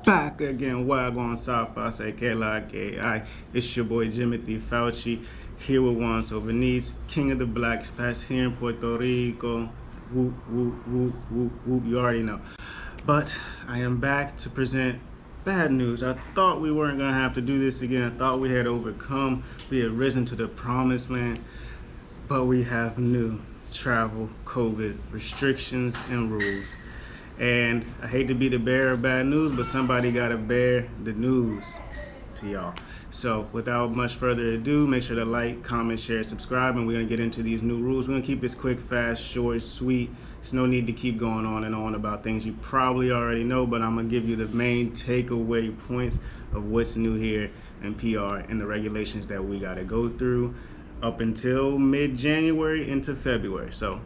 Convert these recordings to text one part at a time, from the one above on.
back again. Wagwan South, I say KLI. It's your boy Jimothy Fauci here with Juan Soveniz, King of the Blacks, past here in Puerto Rico. Whoop, whoop, whoop, whoop, whoop. You already know. But I am back to present bad news. I thought we weren't going to have to do this again. I thought we had overcome, we had risen to the promised land. But we have new travel COVID restrictions and rules. And I hate to be the bearer of bad news, but somebody got to bear the news to y'all. So without much further ado, make sure to like, comment, share, subscribe, and we're going to get into these new rules. We're going to keep this quick, fast, short, sweet. There's no need to keep going on and on about things you probably already know, but I'm going to give you the main takeaway points of what's new here in PR and the regulations that we got to go through up until mid-January into February. So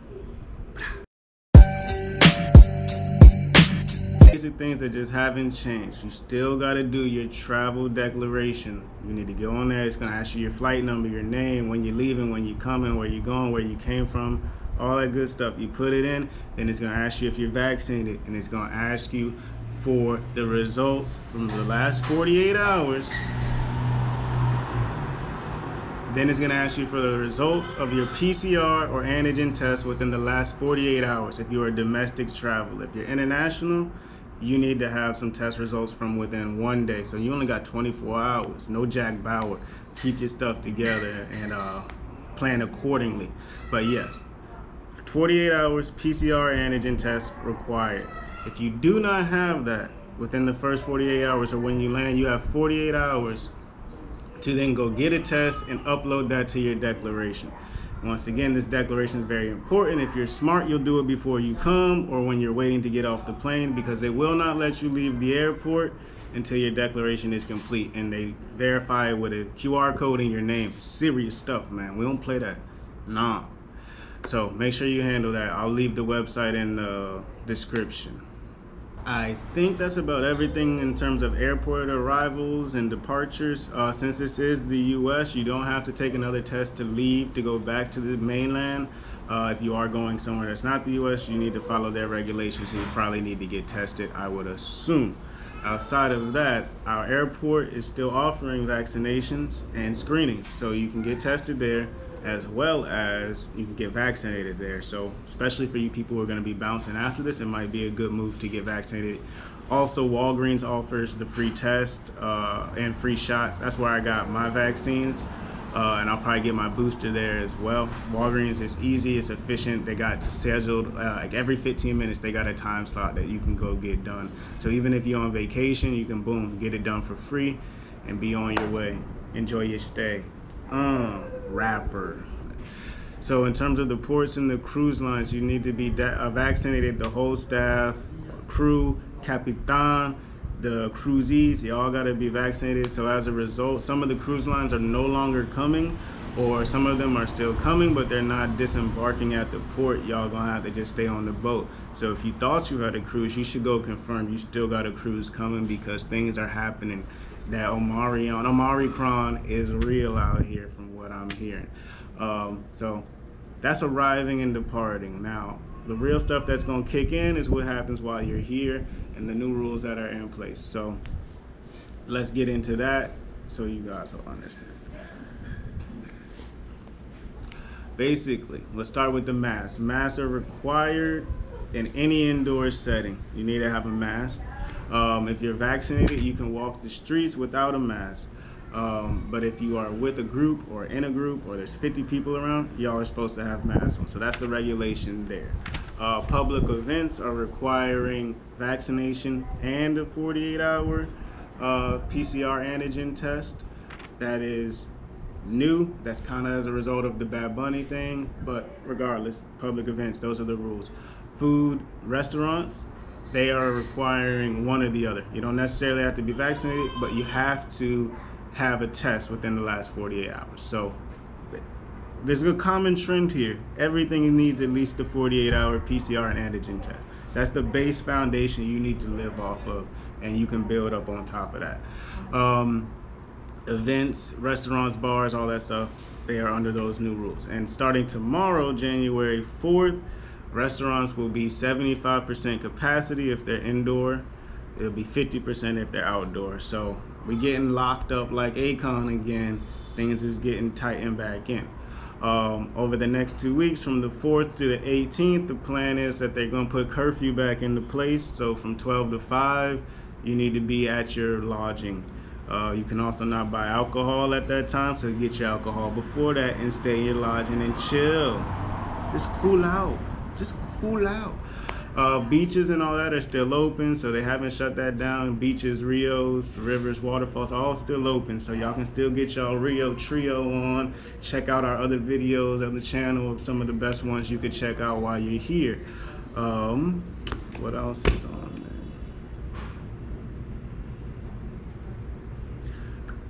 basic things that just haven't changed. You still got to do your travel declaration. You need to go on there. It's going to ask you your flight number, your name, when you're leaving, when you're coming, where you're going, where you came from, all that good stuff. You put it in, then it's going to ask you if you're vaccinated, and it's going to ask you for the results from the last 48 hours. Then it's going to ask you for the results of your PCR or antigen test within the last 48 hours if you're a domestic traveler. If you're international, you need to have some test results from within 1 day. So you only got 24 hours. No Jack Bauer. Keep your stuff together and plan accordingly. But yes, 48 hours PCR antigen test required. If you do not have that within the first 48 hours or when you land, you have 48 hours to then go get a test and upload that to your declaration. Once again, this declaration is very important. If you're smart, you'll do it before you come or when you're waiting to get off the plane, because they will not let you leave the airport until your declaration is complete and they verify it with a QR code in your name. Serious stuff, man. We don't play that. Nah. So make sure you handle that. I'll leave the website in the description. I think that's about everything in terms of airport arrivals and departures. Since this is the US, you don't have to take another test to leave to go back to the mainland. If you are going somewhere that's not the US, you need to follow their regulations, and you probably need to get tested, I would assume. Outside of that, our airport is still offering vaccinations and screenings, so you can get tested there as well as you can get vaccinated there. So especially for you people who are going to be bouncing after this, it might be a good move to get vaccinated. Also, Walgreens offers the free test and free shots. That's where I got my vaccines, and I'll probably get my booster there as well. Walgreens is easy, it's efficient. They got scheduled like every 15 minutes they got a time slot that you can go get done. So even if you're on vacation, you can boom, get it done for free and be on your way. Enjoy your stay. Rapper. So in terms of the ports and the cruise lines, you need to be vaccinated, the whole staff, crew, capitan, the cruisees, you all got to be vaccinated. So as a result, some of the cruise lines are no longer coming, or some of them are still coming, but they're not disembarking at the port. Y'all gonna have to just stay on the boat. So if you thought you had a cruise, you should go confirm you still got a cruise coming, because things are happening. That Omicron is real out here from what I'm hearing. So that's arriving and departing. Now, the real stuff that's going to kick in is what happens while you're here and the new rules that are in place. So let's get into that so you guys will understand. Basically, let's start with the masks. Masks are required in any indoor setting. You need to have a mask. If you're vaccinated, you can walk the streets without a mask. But if you are with a group or in a group or there's 50 people around, y'all are supposed to have masks on. So that's the regulation there. Public events are requiring vaccination and a 48-hour PCR antigen test. That is new. That's kind of as a result of the Bad Bunny thing. But regardless, public events, those are the rules. Food, restaurants, they are requiring one or the other. You don't necessarily have to be vaccinated, but you have to have a test within the last 48 hours. So there's a common trend here. Everything needs at least a 48-hour PCR and antigen test. That's the base foundation you need to live off of, and you can build up on top of that. Events, restaurants, bars, all that stuff, they are under those new rules. And starting tomorrow, January 4th, restaurants will be 75% capacity if they're indoor. it'll be 50% if they're outdoors. So we getting locked up like Akon again. Things is getting tightened back in. Over the next 2 weeks, from the 4th to the 18th, the plan is that they're going to put curfew back into place. So from 12 to 5, you need to be at your lodging. You can also not buy alcohol at that time, so get your alcohol before that and stay in your lodging and chill. Just cool out. Just cool out. Beaches and all that are still open, so they haven't shut that down. Beaches, rios, rivers, waterfalls, all still open, so y'all can still get y'all Rio Trio on. Check out our other videos of the channel of some of the best ones you could check out while you're here. What else is on there?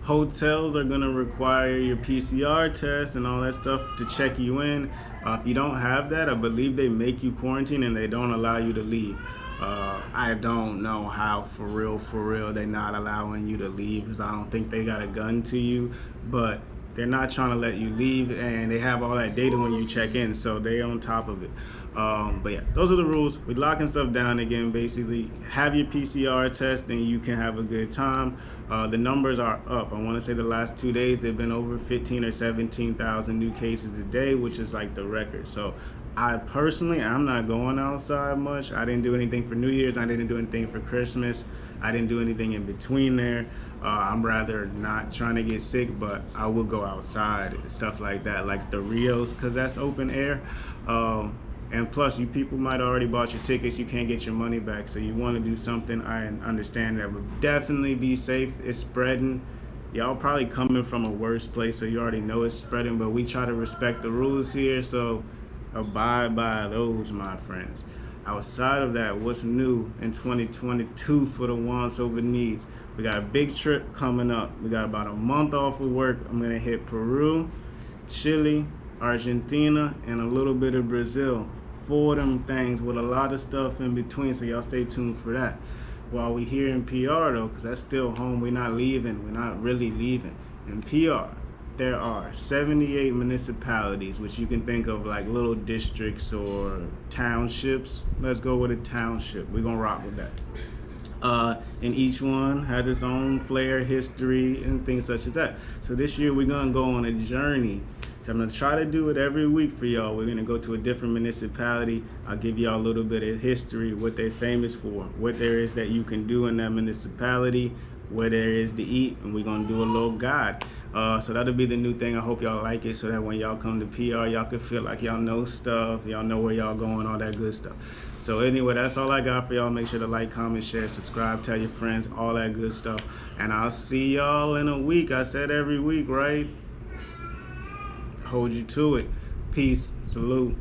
Hotels are going to require your PCR test and all that stuff to check you in. If you don't have that, I believe they make you quarantine and they don't allow you to leave. I don't know how for real they're not allowing you to leave, because I don't think they got a gun to you, but they're not trying to let you leave, and they have all that data when you check in, so they're on top of it. But yeah, those are the rules. We're locking stuff down again. Basically, have your PCR test and you can have a good time. The numbers are up. I want to say the last 2 days they've been over 15 or 17,000 new cases a day, which is like the record. So I personally, I'm not going outside much. I didn't do anything for New Year's. I didn't do anything for Christmas. I didn't do anything in between there. I'm rather not trying to get sick, but I will go outside and stuff like that, like the Rios, because that's open air. And plus, you people might already bought your tickets. You can't get your money back, so you want to do something. I understand that would definitely be safe. It's spreading. Y'all probably coming from a worse place, so you already know it's spreading, but we try to respect the rules here, so abide by those, my friends. Outside of that, what's new in 2022 for the wants over needs? We got a big trip coming up. We got about a month off of work. I'm gonna hit Peru, Chile, Argentina, and a little bit of Brazil. 4 of them things with a lot of stuff in between, so y'all stay tuned for that. While we here in PR though, because that's still home, we're not leaving, we're not really leaving. In PR, there are 78 municipalities, which you can think of like little districts or townships. Let's go with a township. We're gonna rock with that. And each one has its own flair, history, and things such as that. So this year we're gonna go on a journey. So I'm gonna try to do it every week for y'all. We're gonna go to a different municipality. I'll give y'all a little bit of history, what they're famous for, what there is that you can do in that municipality, where there is to eat, and we're gonna do a little guide. So that'll be the new thing. I hope y'all like it, so that when y'all come to PR, y'all can feel like y'all know stuff, y'all know where y'all going, all that good stuff. So anyway, that's all I got for y'all. Make sure to like, comment, share, subscribe, tell your friends, all that good stuff. And I'll see y'all in a week. I said every week, right? Hold you to it. Peace. Salute.